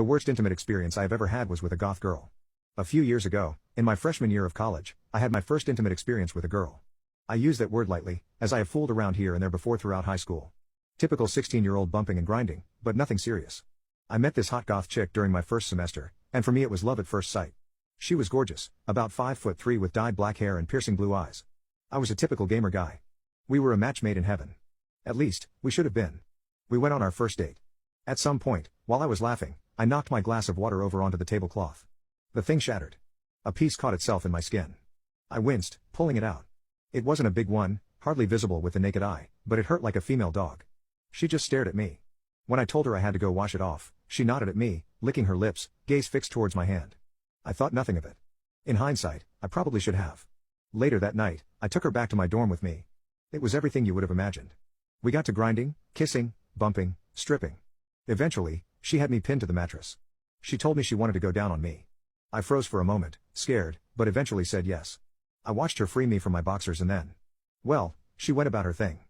The worst intimate experience I have ever had was with a goth girl. A few years ago, in my freshman year of college, I had my first intimate experience with a girl. I use that word lightly, as I have fooled around here and there before throughout high school. Typical 16-year-old bumping and grinding, but nothing serious. I met this hot goth chick during my first semester, and for me it was love at first sight. She was gorgeous, about 5'3" with dyed black hair and piercing blue eyes. I was a typical gamer guy. We were a match made in heaven. At least, we should have been. We went on our first date. At some point, while I was laughing, I knocked my glass of water over onto the tablecloth. The thing shattered. A piece caught itself in my skin. I winced, pulling it out. It wasn't a big one, hardly visible with the naked eye, but it hurt like a female dog. She just stared at me. When I told her I had to go wash it off, she nodded at me, licking her lips, gaze fixed towards my hand. I thought nothing of it. In hindsight, I probably should have. Later that night, I took her back to my dorm with me. It was everything you would have imagined. We got to grinding, kissing, bumping, stripping. Eventually, she had me pinned to the mattress. She told me she wanted to go down on me. I froze for a moment, scared, but eventually said yes. I watched her free me from my boxers and then, well, she went about her thing.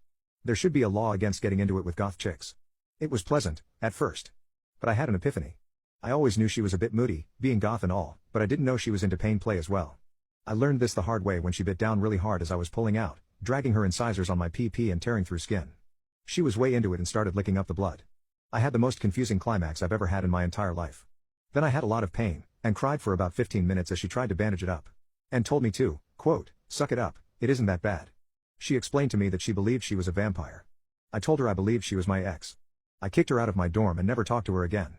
There should be a law against getting into it with goth chicks. It was pleasant, at first. But I had an epiphany. I always knew she was a bit moody, being goth and all, but I didn't know she was into pain play as well. I learned this the hard way when she bit down really hard as I was pulling out, dragging her incisors on my PP and tearing through skin. She was way into it and started licking up the blood. I had the most confusing climax I've ever had in my entire life. Then I had a lot of pain, and cried for about 15 minutes as she tried to bandage it up. And told me to, quote, suck it up, it isn't that bad. She explained to me that she believed she was a vampire. I told her I believed she was my ex. I kicked her out of my dorm and never talked to her again.